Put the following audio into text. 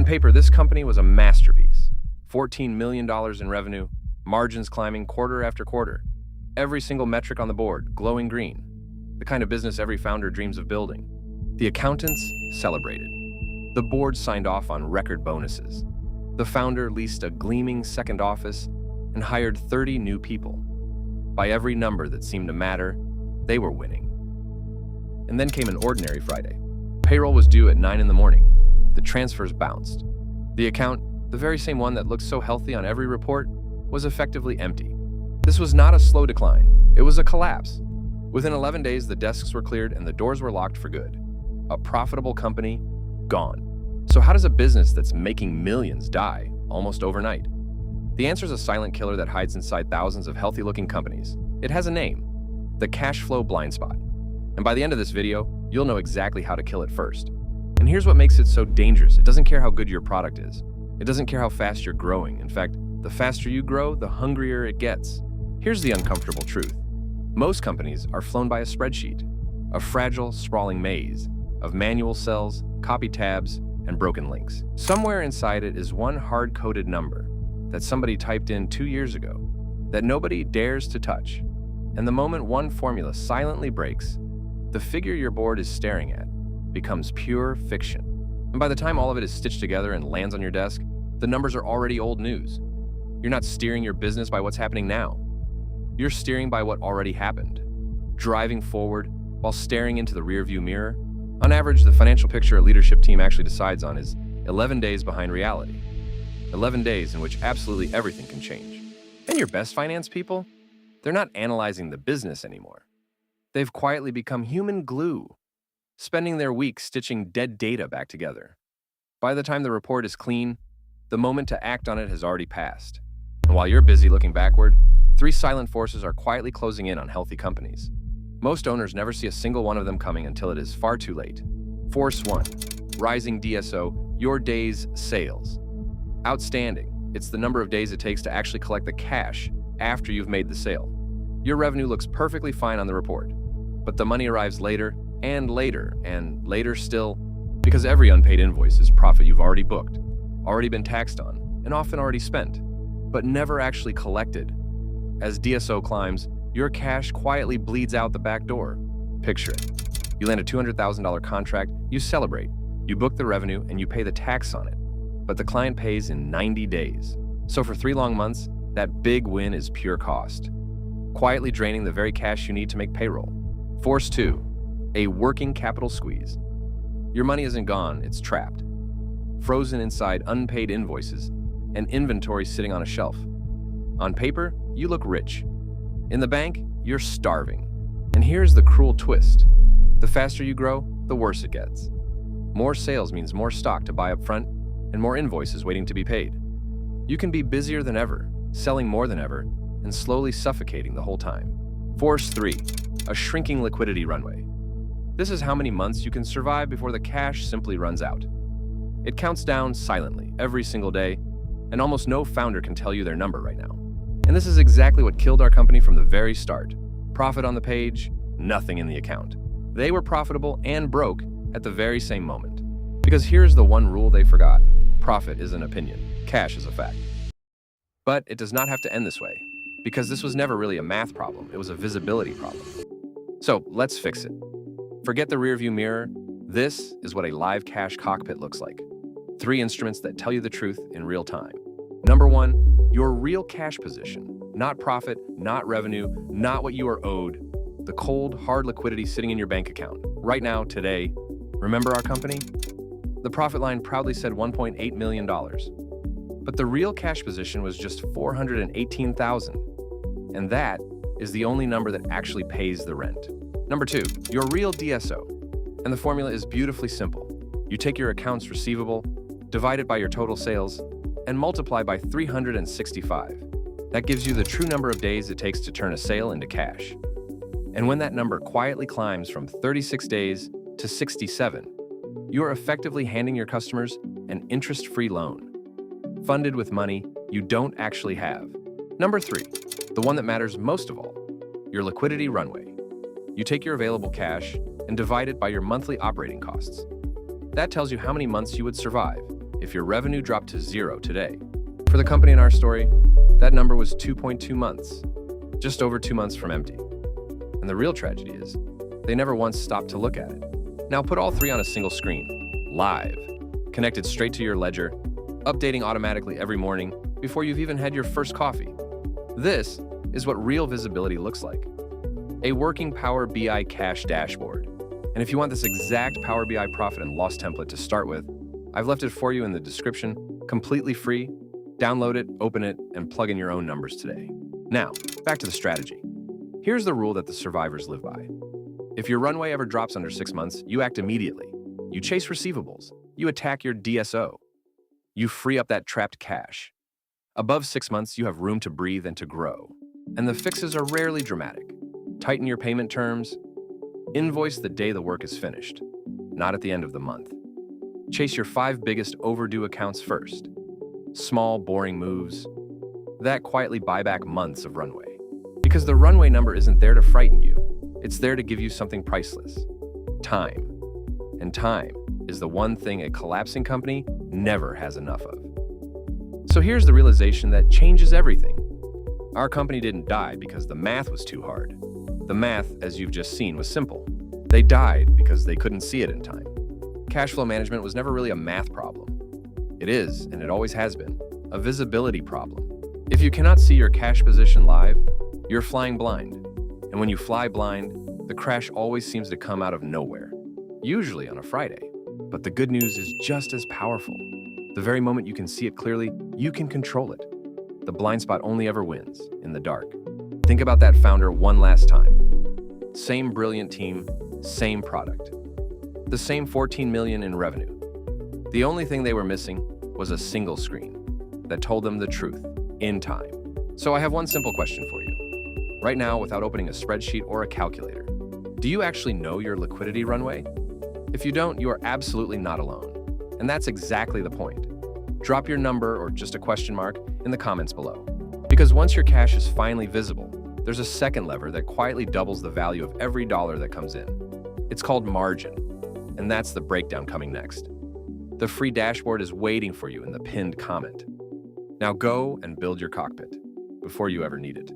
On paper, this company was a masterpiece. $14 million in revenue, margins climbing quarter after quarter. Every single metric on the board, glowing green. The kind of business every founder dreams of building. The accountants celebrated. The board signed off on record bonuses. The founder leased a gleaming second office and hired 30 new people. By every number that seemed to matter, they were winning. And then came an ordinary Friday. Payroll was due at 9 in the morning. The transfers bounced. The account, the very same one that looked so healthy on every report, was effectively empty. This was not a slow decline. It was a collapse. Within 11 days, the desks were cleared and the doors were locked for good. A profitable company, gone. So how does a business that's making millions die almost overnight? The answer is a silent killer that hides inside thousands of healthy-looking companies. It has a name, the Cash Flow Blindspot. And by the end of this video, you'll know exactly how to kill it first. And here's what makes it so dangerous. It doesn't care how good your product is. It doesn't care how fast you're growing. In fact, the faster you grow, the hungrier it gets. Here's the uncomfortable truth. Most companies are flown by a spreadsheet, a fragile, sprawling maze of manual cells, copy tabs, and broken links. Somewhere inside it is one hard-coded number that somebody typed in 2 years ago that nobody dares to touch. And the moment one formula silently breaks, the figure your board is staring at becomes pure fiction. And by the time all of it is stitched together and lands on your desk, the numbers are already old news. You're not steering your business by what's happening now. You're steering by what already happened, driving forward while staring into the rearview mirror. On average, the financial picture a leadership team actually decides on is 11 days behind reality. 11 days in which absolutely everything can change. And your best finance people, they're not analyzing the business anymore. They've quietly become human glue, spending their weeks stitching dead data back together. By the time the report is clean, the moment to act on it has already passed. And while you're busy looking backward, 3 silent forces are quietly closing in on healthy companies. Most owners never see a single one of them coming until it is far too late. Force 1, rising DSO, your day's sales. Outstanding. It's the number of days it takes to actually collect the cash after you've made the sale. Your revenue looks perfectly fine on the report, but the money arrives later and later and later still, because every unpaid invoice is profit you've already booked, already been taxed on, and often already spent, but never actually collected. As DSO climbs, your cash quietly bleeds out the back door. Picture it. You land a $200,000 contract, you celebrate, you book the revenue, and you pay the tax on it. But the client pays in 90 days. So for 3 long months, that big win is pure cost, quietly draining the very cash you need to make payroll. Force 2, a working capital squeeze. Your money isn't gone, it's trapped, frozen inside unpaid invoices and inventory sitting on a shelf. On paper, you look rich. In the bank, you're starving. And here's the cruel twist. The faster you grow, the worse it gets. More sales means more stock to buy up front and more invoices waiting to be paid. You can be busier than ever, selling more than ever, and slowly suffocating the whole time. Force 3, a shrinking liquidity runway. This is how many months you can survive before the cash simply runs out. It counts down silently every single day, and almost no founder can tell you their number right now. And this is exactly what killed our company from the very start. Profit on the page, nothing in the account. They were profitable and broke at the very same moment. Because here's the one rule they forgot. Profit is an opinion. Cash is a fact. But it does not have to end this way, because this was never really a math problem. It was a visibility problem. So let's fix it. Forget the rearview mirror. This is what a live cash cockpit looks like. 3 instruments that tell you the truth in real time. Number 1, your real cash position. Not profit, not revenue, not what you are owed. The cold, hard liquidity sitting in your bank account. Right now, today. Remember our company? The profit line proudly said $1.8 million. But the real cash position was just $418,000. And that is the only number that actually pays the rent. Number 2, your real DSO. And the formula is beautifully simple. You take your accounts receivable, divide it by your total sales, and multiply by 365. That gives you the true number of days it takes to turn a sale into cash. And when that number quietly climbs from 36 days to 67, you are effectively handing your customers an interest-free loan, funded with money you don't actually have. Number 3, the one that matters most of all, your liquidity runway. You take your available cash and divide it by your monthly operating costs. That tells you how many months you would survive, if your revenue dropped to 0 today. For the company in our story, that number was 2.2 months, just over 2 months from empty. And the real tragedy is, they never once stopped to look at it. Now put all three on a single screen, live, connected straight to your ledger, updating automatically every morning before you've even had your first coffee. This is what real visibility looks like. A working Power BI cash dashboard. And if you want this exact Power BI profit and loss template to start with, I've left it for you in the description, completely free. Download it, open it, and plug in your own numbers today. Now, back to the strategy. Here's the rule that the survivors live by. If your runway ever drops under 6 months, you act immediately. You chase receivables. You attack your DSO. You free up that trapped cash. Above 6 months, you have room to breathe and to grow. And the fixes are rarely dramatic. Tighten your payment terms. Invoice the day the work is finished, not at the end of the month. Chase your 5 biggest overdue accounts first. Small, boring moves that quietly buy back months of runway. Because the runway number isn't there to frighten you. It's there to give you something priceless. Time. And time is the one thing a collapsing company never has enough of. So here's the realization that changes everything. Our company didn't die because the math was too hard. The math, as you've just seen, was simple. They died because they couldn't see it in time. Cash flow management was never really a math problem. It is, and it always has been, a visibility problem. If you cannot see your cash position live, you're flying blind. And when you fly blind, the crash always seems to come out of nowhere, usually on a Friday. But the good news is just as powerful. The very moment you can see it clearly, you can control it. The blind spot only ever wins in the dark. Think about that founder one last time. Same brilliant team, same product. The same 14 million in revenue. The only thing they were missing was a single screen that told them the truth in time. So I have one simple question for you. Right now, without opening a spreadsheet or a calculator, do you actually know your liquidity runway? If you don't, you are absolutely not alone. And that's exactly the point. Drop your number or just a question mark in the comments below. Because once your cash is finally visible, there's a second lever that quietly doubles the value of every dollar that comes in. It's called margin, and that's the breakdown coming next. The free dashboard is waiting for you in the pinned comment. Now go and build your cockpit before you ever need it.